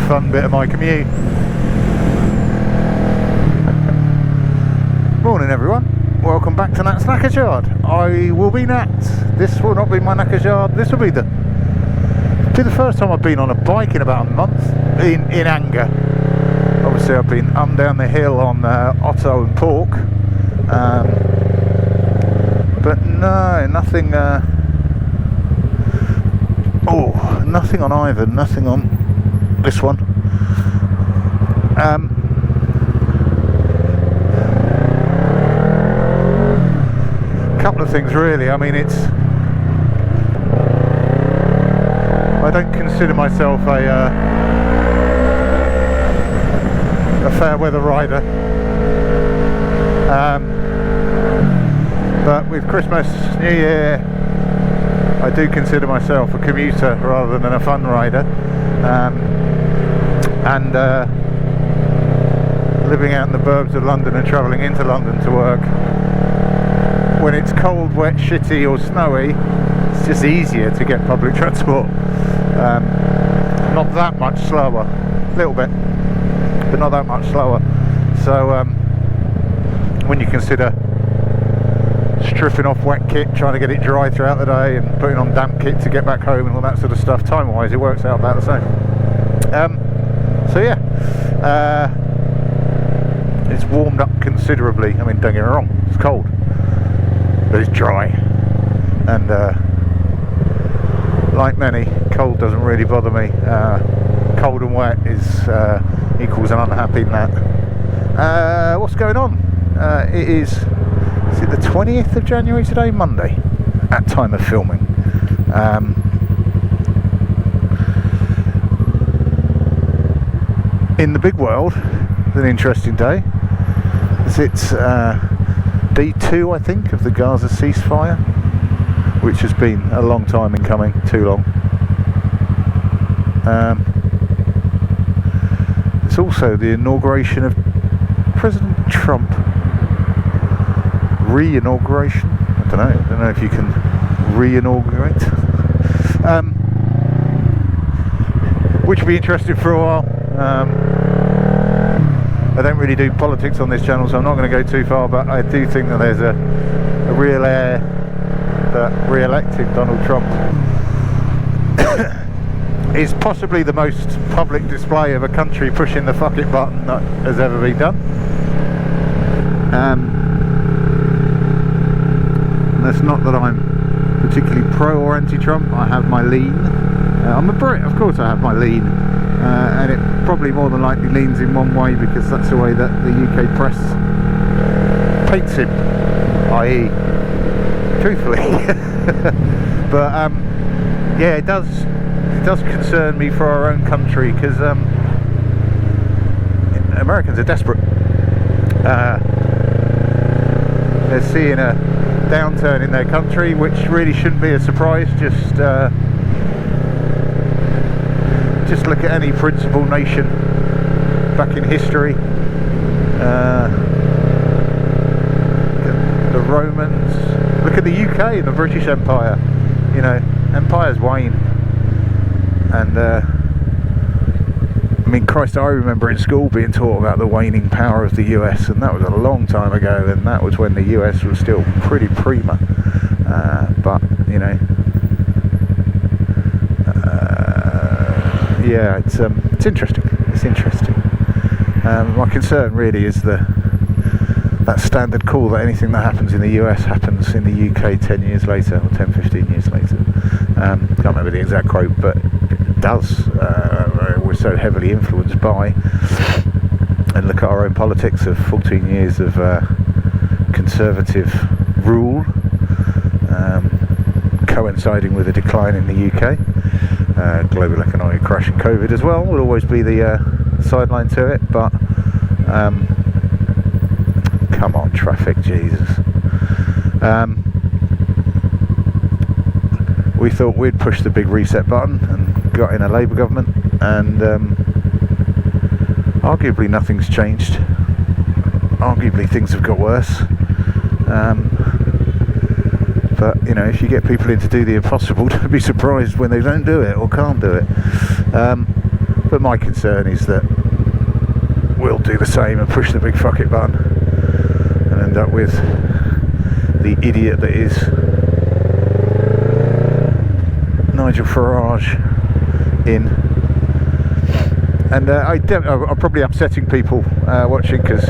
Fun bit of my commute. Morning everyone, welcome back to Nat's Knackers Yard. I will be Nat. This will not be my Knackers Yard. This will be the first time I've been on a bike in about a month in anger. Obviously I've been down the hill on Otto and Pork, but no, nothing nothing on either, nothing on this one. Couple of things really. I mean, I don't consider myself a fair weather rider, but with Christmas, New Year, I do consider myself a commuter rather than a fun rider. And living out in the burbs of London and travelling into London to work, when it's cold, wet, shitty or snowy, it's just easier to get public transport. Not that much slower, a little bit, but not that much slower. So when you consider stripping off wet kit, trying to get it dry throughout the day, and putting on damp kit to get back home and all that sort of stuff, time wise it works out about the same. So yeah, it's warmed up considerably. I mean, don't get me wrong, it's cold, but it's dry, and like many, cold doesn't really bother me. Cold and wet is equals an unhappy Nat. What's going on? Is it the 20th of January today? Monday, at time of filming. In the big world, it's an interesting day. It's day 2, I think, of the Gaza ceasefire, which has been a long time in coming, too long. It's also the inauguration of President Trump. Re-inauguration? I don't know if you can re-inaugurate. Which will be interesting for a while. I don't really do politics on this channel, so I'm not going to go too far, but I do think that there's a real air that re-electing Donald Trump is possibly the most public display of a country pushing the fuck it button that has ever been done. That's not that I'm particularly pro or anti-Trump. I have my lean. I'm a Brit, of course I have my lean. And it probably more than likely leans in one way, because that's the way that the UK press paints him, i.e. truthfully. But yeah, it does concern me for our own country, because Americans are desperate. They're seeing a downturn in their country, which really shouldn't be a surprise. Just look at any principal nation back in history. Look at the Romans. Look at the UK and the British Empire. You know, empires wane. And I mean, Christ, I remember in school being taught about the waning power of the US, and that was a long time ago, and that was when the US was still pretty prima. But you know, yeah, it's interesting. It's interesting. My concern really is that standard call that anything that happens in the US happens in the UK 10 years later, or 10, 15 years later. Can't remember the exact quote, but it does. We're so heavily influenced by, and look at our own politics of 14 years of Conservative rule, coinciding with a decline in the UK. Global economic crash and COVID as well will always be the sideline to it, but come on, traffic, Jesus. We thought we'd push the big reset button and got in a Labour government, and arguably nothing's changed. Arguably things have got worse. But you know, if you get people in to do the impossible, don't be surprised when they don't do it or can't do it. But my concern is that we'll do the same and push the big fuck it button and end up with the idiot that is Nigel Farage in. And I'm probably upsetting people watching, because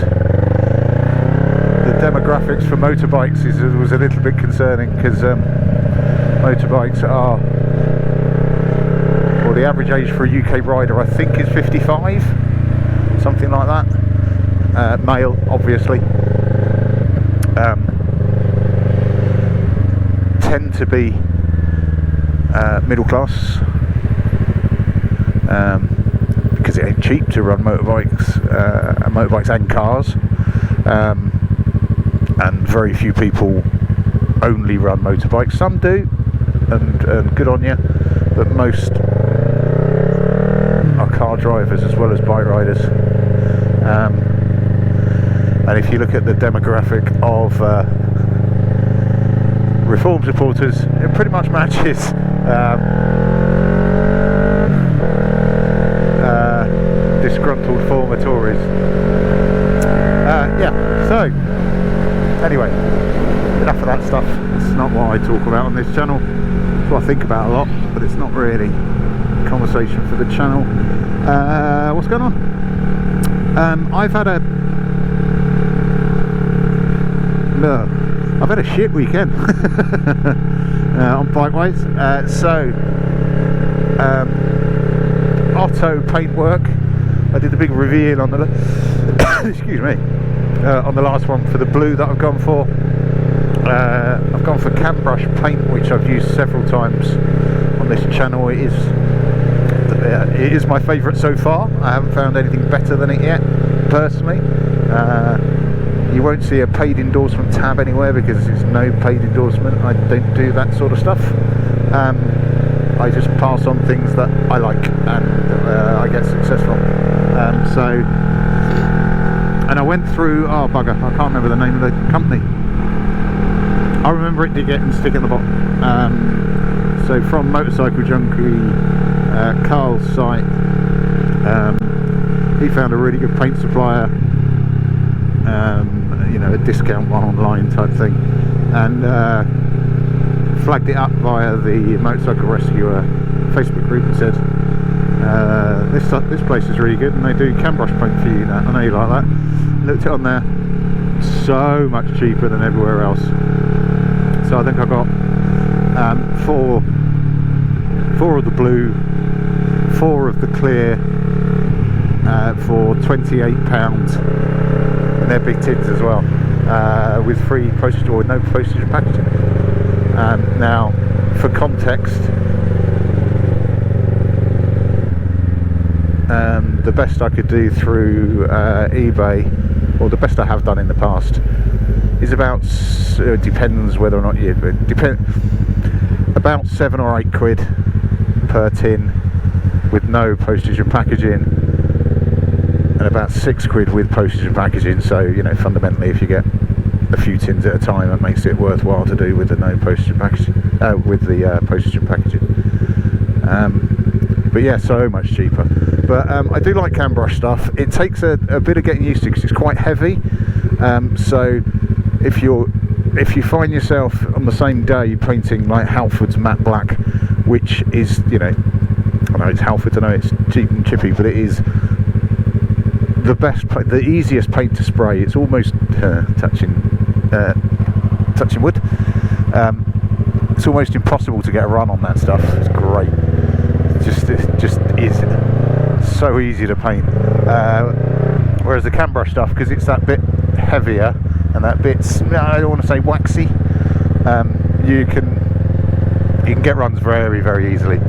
the demographics for motorbikes was a little bit concerning, because motorbikes are, well, the average age for a UK rider I think is 55, something like that, male obviously, tend to be middle class, because it ain't cheap to run motorbikes and cars. And very few people only run motorbikes. Some do, and good on you, but most are car drivers as well as bike riders. And if you look at the demographic of Reform supporters, it pretty much matches disgruntled former Tories. Yeah, so anyway, enough of that stuff. It's not what I talk about on this channel. It's what I think about a lot, but it's not really a conversation for the channel. What's going on? I've had a shit weekend on bikeways. Otto paintwork. I did the big reveal on the excuse me, on the last one for the blue that I've gone for. I've gone for cam brush paint, which I've used several times on this channel. It is my favourite so far. I haven't found anything better than it yet, personally. You won't see a paid endorsement tab anywhere, because it's no paid endorsement. I don't do that sort of stuff. I just pass on things that I like and I get success from. And I went through, oh bugger, I can't remember the name of the company. I remember it did get and stick at the bottom. So from Motorcycle Junkie, Carl's site, he found a really good paint supplier, you know, a discount one online type thing, and flagged it up via the Motorcycle Rescuer Facebook group and said, this place is really good and they do cam brush paint for you. I know you like that. Looked it on there, so much cheaper than everywhere else. So I think I got four of the blue, 4 of the clear, for £28, and they're big tins as well, with free postage, or no postage and packaging. Now, for context, the best I could do through eBay, or the best I have done in the past, is about, it depends whether or not you, about 7 or 8 quid per tin with no postage and packaging, and about 6 quid with postage and packaging. So, you know, fundamentally, if you get a few tins at a time, it makes it worthwhile to do with the no postage and packaging, with the postage and packaging. But yeah, so much cheaper. But I do like cam brush stuff. It takes a bit of getting used to, because it's quite heavy. So if you find yourself on the same day painting like Halford's matte black, which is, you know, I know it's Halford, I know it's cheap and chippy, but it is the best, the easiest paint to spray. It's almost touching wood. It's almost impossible to get a run on that stuff. It's great. It just is so easy to paint. Whereas the cam brush stuff, because it's that bit heavier, and that bit's, I don't want to say waxy. You can get runs very, very easily.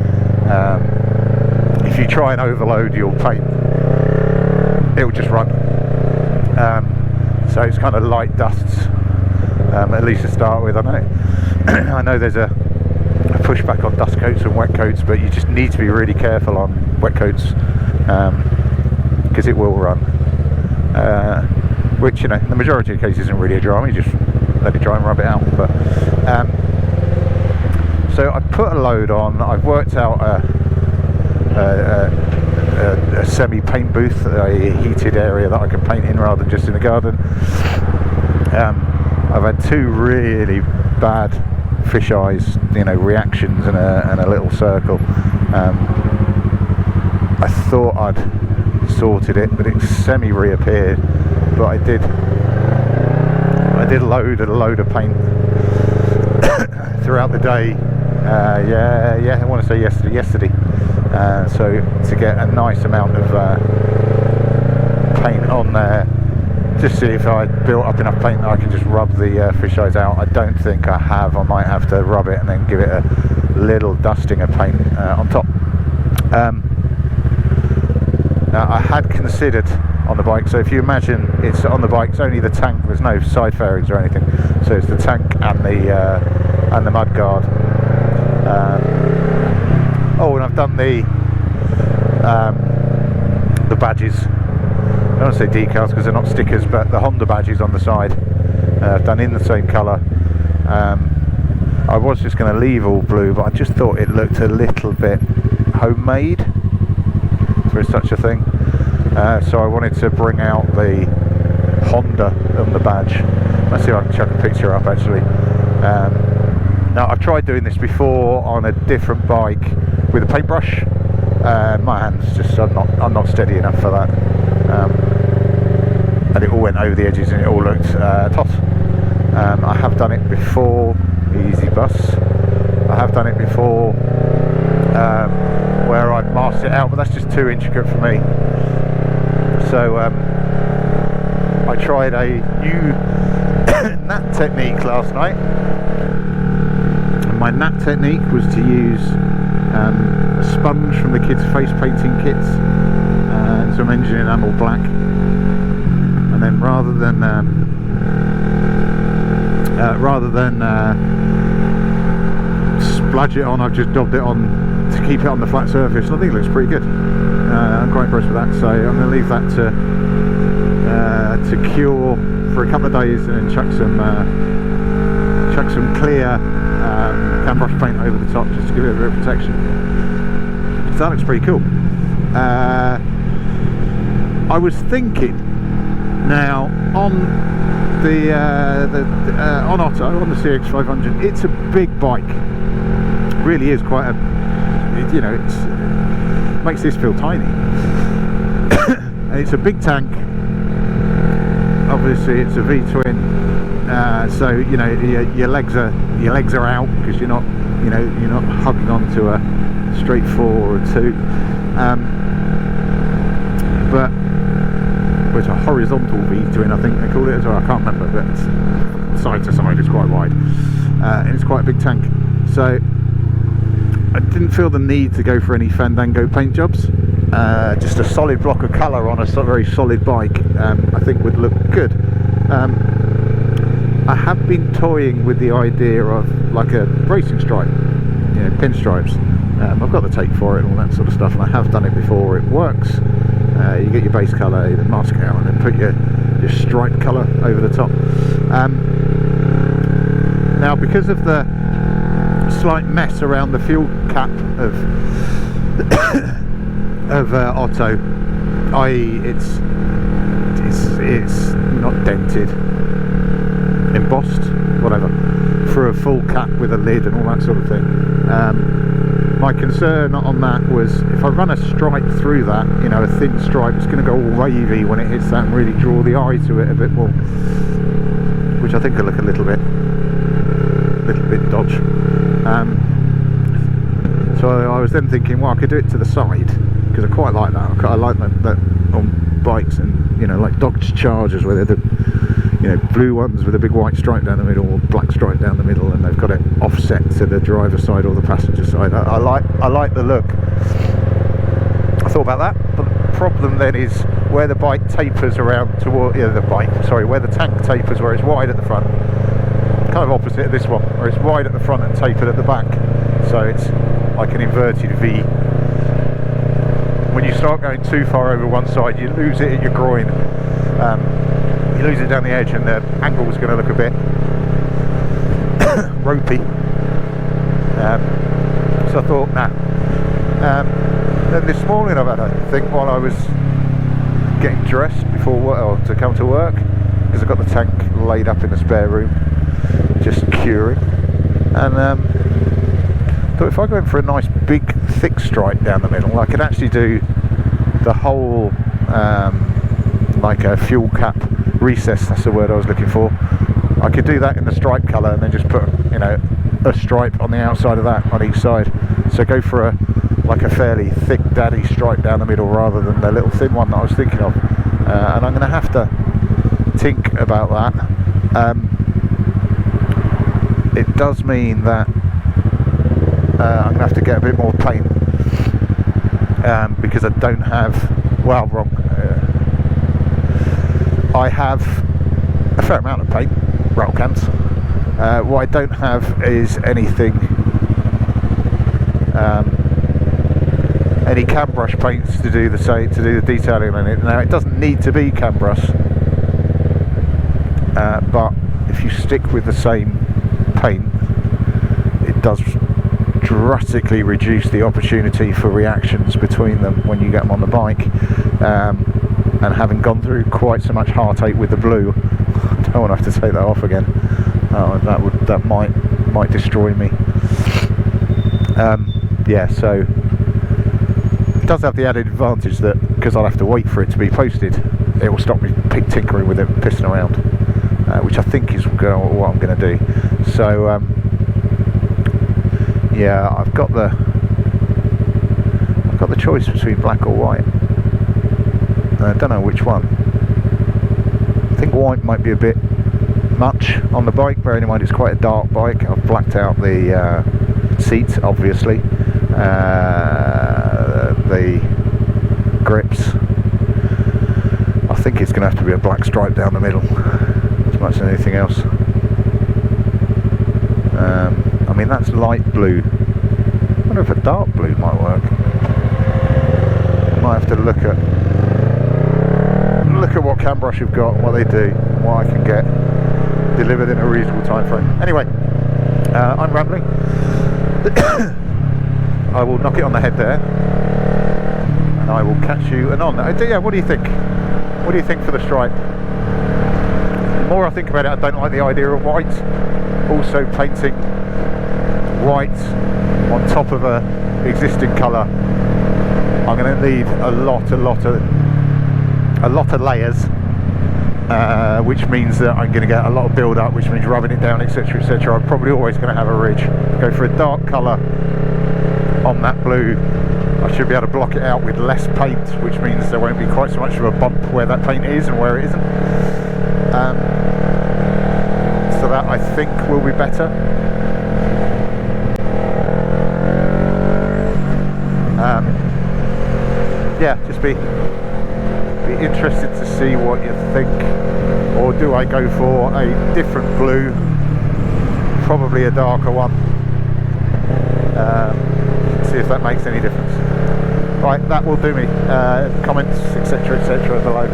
If you try and overload your paint, it'll just run. So it's kind of light dusts, at least to start with. I know there's a pushback on dust coats and wet coats, but you just need to be really careful on wet coats, because it will run. Which, in the majority of cases isn't really a drama. You just let it dry and rub it out. But so I put a load on. I've worked out a semi-paint booth, a heated area that I can paint in rather than just in the garden. I've had 2 really bad fish eyes, reactions in a little circle. I thought I'd sorted it, but it semi reappeared. But I did load a load of paint throughout the day. I want to say yesterday. So to get a nice amount of paint on there, just see if I built up enough paint that I can just rub the fish eyes out. I don't think I have. I might have to rub it and then give it a little dusting of paint on top. Now I had considered on the bike, so if you imagine it's on the bike, it's only the tank, there's no side fairings or anything, so it's the tank and the mud guard. And I've done the badges. I don't want to say decals because they're not stickers, but the Honda badges on the side, done in the same colour. I was just going to leave all blue, but I just thought it looked a little bit homemade, if there is such a thing. So I wanted to bring out the Honda on the badge. Let's see if I can chuck a picture up actually. Now I've tried doing this before on a different bike with a paintbrush. My hands just, I'm not steady enough for that. And it all went over the edges and it all looked toss. I have done it before, easy bus. I have done it before where I've masked it out, but that's just too intricate for me. So I tried a new nap technique last night. And my nap technique was to use a sponge from the kids' face painting kits and some engine enamel black. And then rather than splodge it on, I've just daubed it on to keep it on the flat surface, and I think it looks pretty good. I'm quite impressed with that, so I'm going to leave that to cure for a couple of days and then chuck some clear can brush paint over the top just to give it a bit of protection. So that looks pretty cool. I was thinking now on the on Otto, on the CX500, it's a big bike. It really is quite it makes this feel tiny. And it's a big tank. Obviously, it's a V-twin, so your legs are out because you're not hugging onto a straight 4 or a 2. But it's a horizontal V-twin, I think they call it as well. I can't remember, but it's side to side, it's quite wide, and it's quite a big tank. So I didn't feel the need to go for any Fandango paint jobs. Just a solid block of colour on a very solid bike, I think would look good. I have been toying with the idea of like a racing stripe, pinstripes. I've got the tape for it and all that sort of stuff, and I have done it before. It works. You get your base colour, you then mask it out, and then put your stripe colour over the top. Now, because of the slight mess around the fuel cap of Otto, i.e. it's not dented, embossed, whatever, for a full cap with a lid and all that sort of thing. My concern on that was if I run a stripe through that, a thin stripe, it's going to go all wavy when it hits that and really draw the eye to it a bit more, which I think will look a little bit dodge. So I was then thinking, well, I could do it to the side because I quite like that. I like that on bikes and like Dodge Chargers where they're you know, blue ones with a big white stripe down the middle or black stripe down the middle, and they've got it offset to the driver's side or the passenger side. I like the look. I thought about that, but the problem then is where the bike tapers around toward where the tank tapers, where it's wide at the front, kind of opposite of this one, where it's wide at the front and tapered at the back, so it's like an inverted V. When you start going too far over one side, you lose it at your groin, you lose it down the edge, and the angle's going to look a bit ropey. So I thought, nah. Then this morning I've had a think while I was getting dressed to come to work, because I've got the tank laid up in the spare room, just curing, and thought if I go in for a nice big thick stripe down the middle, I could actually do the whole like a fuel cap recess, that's the word I was looking for. I could do that in the stripe colour and then just put, you know, a stripe on the outside of that on each side. So go for like a fairly thick daddy stripe down the middle rather than the little thin one that I was thinking of. And I'm going to have to think about that. It does mean that I'm going to have to get a bit more paint, because I don't have, well, wrong. I have a fair amount of paint, rattle cans. What I don't have is anything, any cam brush paints to do the detailing on it. Now it doesn't need to be cam brush, but if you stick with the same paint, it does drastically reduce the opportunity for reactions between them when you get them on the bike. And having gone through quite so much heartache with the blue, I don't want to have to take that off again. That might destroy me. Yeah, so it does have the added advantage that because I'll have to wait for it to be posted, it will stop me tinkering with it and pissing around, which I think is what I'm going to do. So yeah, I've got the choice between black or white. I don't know which one. I think white might be a bit much on the bike, bearing in mind it's quite a dark bike. I've blacked out the seats, obviously, the grips. I think it's going to have to be a black stripe down the middle as much as anything else. I mean, that's light blue. I wonder if a dark blue might work. I might have to look at what cam brush you've got and what they do and what I can get delivered in a reasonable time frame. Anyway, I'm rambling. I will knock it on the head there, and I will catch you anon. Yeah, what do you think? What do you think for the stripe? The more I think about it, I don't like the idea of white. Also, painting white on top of a existing colour, I'm going to need a lot of layers, which means that I'm going to get a lot of build up, which means rubbing it down, etc, etc. I'm probably always going to have a ridge. Go for a dark colour on that blue. I should be able to block it out with less paint, which means there won't be quite so much of a bump where that paint is and where it isn't. So that, I think, will be better. Yeah, just be interested to see what you think. Or do I go for a different blue, probably a darker one? See if that makes any difference. Right, that will do me. Comments, etc, etc below.